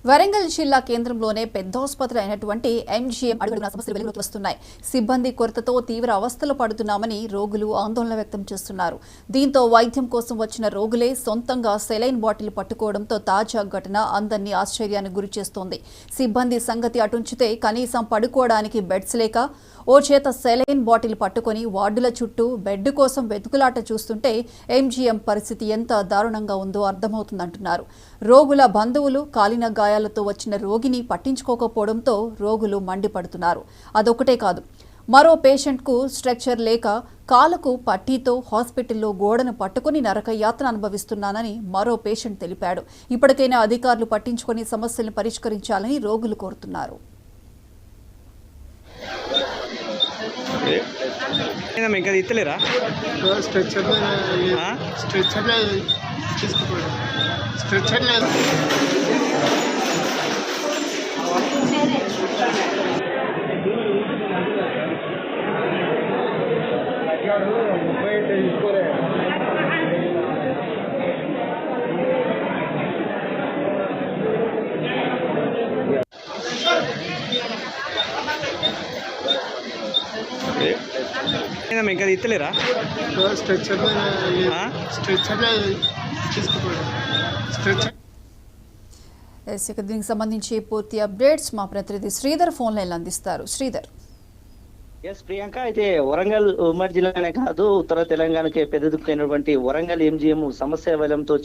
వరంగల్ జిల్లా కేంద్రంలోనే పెద్ద ఆసుపత్రి అయినటువంటి ఎంజీఎం అడుగున సమస్యలు వెలుగులోకి వస్తున్నాయి. సిబ్బంది కొరతతో తీవ్ర అవస్థలు పడుతున్నామని రోగులు ఆందోళన వ్యక్తం చేస్తున్నారు. దీంతో వైద్యం కోసం వచ్చిన రోగులే సొంతంగా సెలైన్ బాటిల్ పట్టుకోవడంతో తాజా ఘటన అందరినీ ఆశ్చర్యానికి గురిచేస్తోంది. సిబ్బంది సంగతి అటుంచితే కనీసం పడుకోవడానికి బెడ్స్ లేక ఓ చేత సెలైన్ బాటిల్ పట్టుకొని వార్డుల చుట్టూ బెడ్ కోసం వెతుకులాట చూస్తుంటే ఎంజీఎం పరిస్థితి ఎంత దారుణంగా ఉందో అర్థమవుతుందంటున్నారు. రోగుల బంధువులు కాలిన గాయాలతో వచ్చిన రోగిని పట్టించుకోకపోవడంతో రోగులు మండిపడుతున్నారు. అదొకటే కాదు, మరో పేషెంట్కు స్ట్రెక్చర్ లేక కాలుకు పట్టీతో హాస్పిటల్లో గోడను పట్టుకుని నరకయాతన అనుభవిస్తున్నానని మరో పేషెంట్ తెలిపాడు. ఇప్పటికైనా అధికారులు పట్టించుకొని సమస్యలను పరిష్కరించాలని రోగులు కోరుతున్నారు. ఇంకా ఇస్తలేరా స్ట్రెచ్చర్ తీసుకుపోయాడు. స్ట్రెచ్చర్ లేదు. ఇంకా ఇస్తలేరా స్ట్రెచ్చర్ తీసుకుపోయాడు. స్ట్రెచ్చర్ దీనికి సంబంధించి పూర్తి అప్డేట్స్ మా ప్రతినిధి శ్రీధర్ ఫోన్ లైన్ అందిస్తారు. శ్రీధర్. ప్రియాంక, అయితే వరంగల్ ఉమ్మడి జిల్లానే కాదు ఉత్తర తెలంగాణకి పెద్ద దిక్కైనటువంటి వరంగల్ ఎంజీఎం సమస్య వలయంతో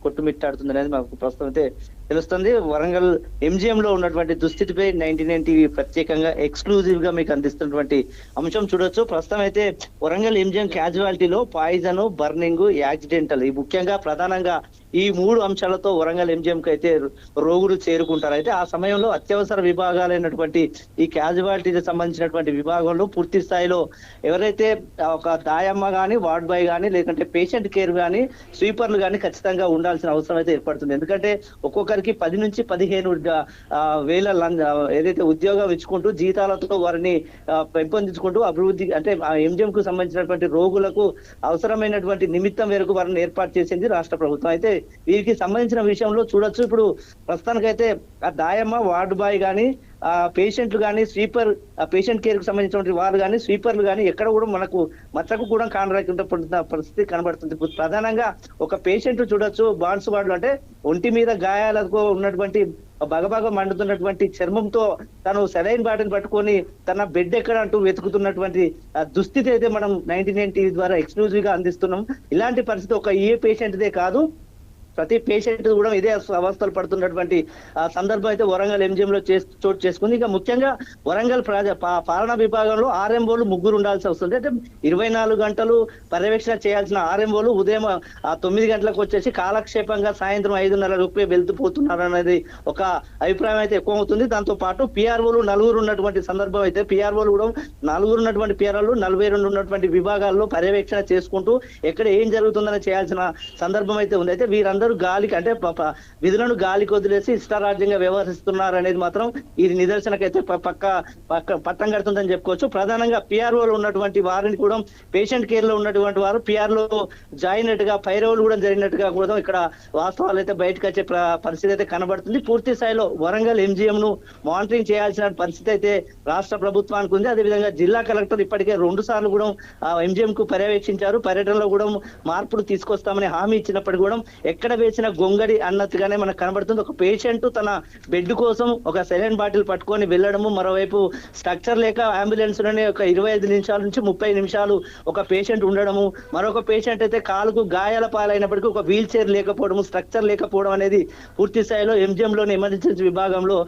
కొట్టుమిట్టాడుతుంది అనేది మాకు ప్రస్తుతం అయితే తెలుస్తుంది. వరంగల్ ఎంజీఎం లో ఉన్నటువంటి దుస్థితిపై 99 టీవీ ప్రత్యేకంగా ఎక్స్క్లూజివ్ గా మీకు అందిస్తున్నటువంటి అంశం చూడొచ్చు. ప్రస్తుతం అయితే వరంగల్ ఎంజీఎం క్యాజువాలిటీలో పాయిజన్, బర్నింగ్, యాక్సిడెంటల్ ఈ ముఖ్యంగా ప్రధానంగా ఈ 3 అంశాలతో వరంగల్ ఎంజీఎం కి అయితే రోగులు చేరుకుంటారు. అయితే ఆ సమయంలో అత్యవసర విభాగాలైనటువంటి ఈ క్యాజువాలిటీకి సంబంధించినటువంటి విభాగంలో పూర్తి స్థాయిలో ఎవరైతే ఒక దాయమ్మ గానీ, వార్డ్ బాయ్ గానీ, లేకుంటే పేషెంట్ కేర్ గానీ, స్వీపర్లు గానీ ఖచ్చితంగా ఉండాల్సిన అవసరం అయితే ఏర్పడుతుంది. ఎందుకంటే ఒక్కొక్కరికి 10 నుంచి 15 వేల ఏదైతే ఉద్యోగం ఇచ్చుకుంటూ జీతాలతో వారిని పెంపొందించుకుంటూ అభివృద్ధి అంటే ఆ ఎంజీఎం కు సంబంధించినటువంటి రోగులకు అవసరమైనటువంటి నిమిత్తం మేరకు వారిని ఏర్పాటు చేసింది రాష్ట్ర ప్రభుత్వం. అయితే వీరికి సంబంధించిన విషయంలో చూడొచ్చు, ఇప్పుడు ప్రస్తుతానికైతే ఆ దాయమ్మ, వార్డు బాయ్ గానీ, ఆ పేషెంట్లు కానీ, స్వీపర్ పేషెంట్ కేర్ కు సంబంధించినటువంటి వారు కానీ, స్వీపర్లు కానీ ఎక్కడ కూడా మనకు మచ్చకు కూడా కానరాకుండా పరిస్థితి కనబడుతుంది. ప్రధానంగా ఒక పేషెంట్ చూడొచ్చు, బాన్స్ వార్డులు అంటే ఒంటి మీద గాయాలకు ఉన్నటువంటి బగబగ మండుతున్నటువంటి చర్మంతో తను సెలైన్ బాటిల్ పట్టుకొని తన బెడ్ ఎక్కడ అంటూ వెతుకుతున్నటువంటి దుస్థితి అయితే మనం 99 టీవీ ద్వారా ఎక్స్క్లూజివ్ గా అందిస్తున్నాం. ఇలాంటి పరిస్థితి ఒక ఏ పేషెంట్దే కాదు, ప్రతి పేషెంట్ కూడా ఇదే అవస్థలు పడుతున్నటువంటి సందర్భం అయితే వరంగల్ ఎంజీఎం లో చోటు చేసుకుంది. ఇక ముఖ్యంగా వరంగల్ పాలనా విభాగంలో ఆర్ఎంఓలు 3 ఉండాల్సి వస్తుంది. అంటే 24 గంటలు పర్యవేక్షణ చేయాల్సిన ఆర్ఎంఓలు ఉదయం 9 గంటలకు వచ్చేసి కాలక్షేపంగా సాయంత్రం 5:30 వెళ్తుపోతున్నారు అనేది ఒక అభిప్రాయం అయితే ఎక్కువ అవుతుంది. దాంతో పాటు పిఆర్ఓలు 4 ఉన్నటువంటి సందర్భం అయితే పిఆర్ఓలు కూడా 4 ఉన్నటువంటి పిఆర్ఓలు 42 ఉన్నటువంటి విభాగాల్లో పర్యవేక్షణ చేసుకుంటూ ఎక్కడ ఏం జరుగుతుందని చేయాల్సిన సందర్భం అయితే ఉంది. అయితే వీరందరూ గాలికి అంటే విధులను గాలికి వదిలేసి ఇష్టారాజ్యంగా వ్యవహరిస్తున్నారు అనేది మాత్రం ఇది నిదర్శనకైతే పట్టం కడుతుందని చెప్పుకోవచ్చు. ప్రధానంగా పిఆర్ఓలు ఉన్నటువంటి వారిని కూడా పేషెంట్ కేర్ లో ఉన్నటువంటి వారు పిఆర్లో జాయిన్ అయినట్టుగా పైరవులు కూడా జరిగినట్టుగా కూడా ఇక్కడ వాస్తవాలు అయితే బయటకు వచ్చే పరిస్థితి అయితే కనబడుతుంది. పూర్తి స్థాయిలో వరంగల్ ఎంజీఎం ను మానిటరింగ్ చేయాల్సిన పరిస్థితి అయితే రాష్ట్ర ప్రభుత్వానికి ఉంది. అదేవిధంగా జిల్లా కలెక్టర్ ఇప్పటికే 2 సార్లు కూడా ఎంజీఎం కు పర్యవేక్షించారు. పర్యటనలో కూడా మార్పులు తీసుకొస్తామని హామీ ఇచ్చినప్పటికీ కూడా ఎక్కడ వేసిన గొంగడి అన్నట్టుగానే మనకు కనబడుతుంది. ఒక పేషెంట్ తన బెడ్ కోసం ఒక సెలైన్ బాటిల్ పట్టుకొని వెళ్ళడము, మరోవైపు స్ట్రక్చర్ లేక అంబులెన్స్ లోనే ఒక 25 నిమిషాల నుంచి 30 నిమిషాలు ఒక పేషెంట్ ఉండడము, మరొక పేషెంట్ అయితే కాలుకు గాయాల పాలైనప్పటికీ ఒక వీల్ చైర్ లేకపోవడము, స్ట్రక్చర్ లేకపోవడం అనేది పూర్తి స్థాయిలో ఎంజీఎం లోని ఎమర్జెన్సీ విభాగంలో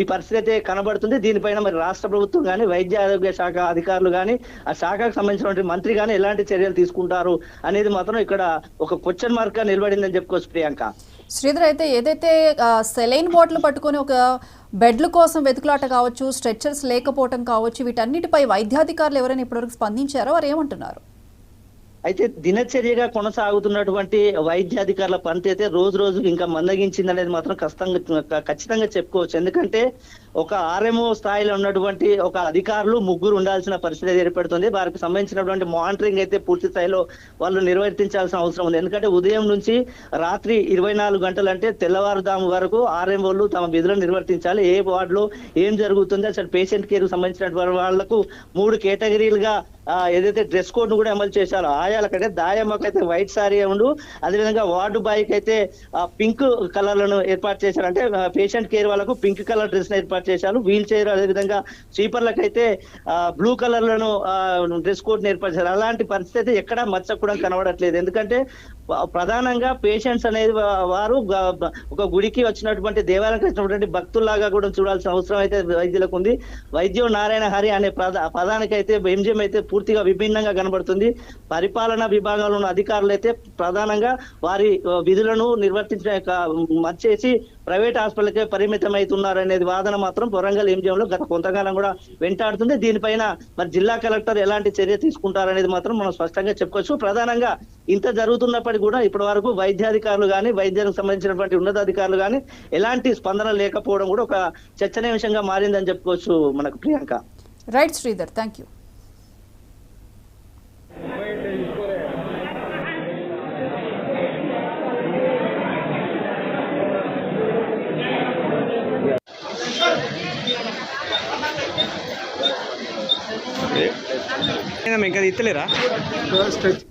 ఈ పరిస్థితి అయితే కనబడుతుంది. దీనిపైన మరి రాష్ట్ర ప్రభుత్వం కానీ, వైద్య ఆరోగ్య శాఖ అధికారులు కానీ, ఆ శాఖకు సంబంధించినటువంటి మంత్రి కానీ ఎలాంటి చర్యలు తీసుకుంటారు అనేది మాత్రం ఇక్కడ ఒక క్వశ్చన్ మార్క్ గా నిలబడిందని చెప్పుకోవచ్చు. ప్రియాంక. శ్రీధర్, అయితే ఏదైతే సెలైన్ బాటిల్ పట్టుకొని ఒక బెడ్ల కోసం వెతుకులాట కావచ్చు, స్ట్రెచ్చర్స్ లేకపోవటం కావచ్చు, వీటన్నిటిపై వైద్యాధికారులు ఎవరైనా ఇప్పటివరకు స్పందించారో వారు ఏమంటున్నారు? అయితే దినచర్యగా కొనసాగుతున్నటువంటి వైద్యాధికారుల పనితీ అయితే రోజు రోజుకు ఇంకా మందగించింది అనేది మాత్రం ఖచ్చితంగా చెప్పుకోవచ్చు. ఎందుకంటే ఒక ఆర్ఎంఓ స్థాయిలో ఉన్నటువంటి ఒక అధికారులు ముగ్గురు ఉండాల్సిన పరిస్థితి ఏర్పడుతుంది. వారికి సంబంధించినటువంటి మానిటరింగ్ అయితే పూర్తి స్థాయిలో వాళ్ళు నిర్వర్తించాల్సిన అవసరం ఉంది. ఎందుకంటే ఉదయం నుంచి రాత్రి 24 గంటలు అంటే తెల్లవారుజాము వరకు ఆర్ఎంఓలు తమ విధులను నిర్వర్తించాలి. ఏ వార్డులో ఏం జరుగుతుంది, అసలు పేషెంట్ కేర్ సంబంధించినటువంటి వాళ్లకు 3 కేటగిరీలుగా ఏదైతే డ్రెస్ కోడ్ ను కూడా అమలు చేశారో ఆయాలకైతే దాయమ్మకి అయితే వైట్ సారీ ఉండు, అదేవిధంగా వార్డు బాయ్ కి అయితే పింక్ కలర్లను ఏర్పాటు చేశారు. అంటే పేషెంట్ కేర్ వాళ్ళకు పింక్ కలర్ డ్రెస్ ను ఏర్పాటు చేశారు. వీల్ చైర్ అదేవిధంగా స్వీపర్లకు అయితే బ్లూ కలర్లను డ్రెస్ కోడ్ ఏర్పాటు చేశారు. అలాంటి పరిస్థితి ఎక్కడా మచ్చ కూడా కనబడట్లేదు. ఎందుకంటే ప్రధానంగా పేషెంట్స్ అనేది వారు ఒక గుడికి వచ్చినటువంటి దేవాలయానికి వచ్చినటువంటి భక్తుల్లాగా కూడా చూడాల్సిన అవసరం అయితే వైద్యులకు ఉంది. వైద్యం నారాయణ హరి అనే పదానికి అయితే ఎంజిఎం అయితే పూర్తిగా విభిన్నంగా కనబడుతుంది. పరిపాలనా విభాగంలో ఉన్న అధికారులు అయితే ప్రధానంగా వారి విధులను మర్చేసి ప్రైవేట్ హాస్పిటల్కే పరిమితం అవుతున్నారు అనేది వాదన మాత్రం వరంగల్ ఎంజిఎంలో గత కొంతకాలం కూడా వెంటాడుతుంది. దీనిపైన మరి జిల్లా కలెక్టర్ ఎలాంటి చర్య తీసుకుంటారనేది మాత్రం మనం స్పష్టంగా చెప్పుకోవచ్చు. ప్రధానంగా ఇంత జరుగుతున్నప్పటికీ కూడా ఇప్పటి వరకు వైద్యాధికారులు కానీ వైద్యానికి సంబంధించినటువంటి ఉన్నతాధికారులు కానీ ఎలాంటి స్పందన లేకపోవడం కూడా ఒక చర్చనీయాంశంగా మారిందని చెప్పుకోవచ్చు మనకు Priyanka. Right Sridhar, thank you. ఇంకా ఇస్తలేరా? స్ట్రెచ్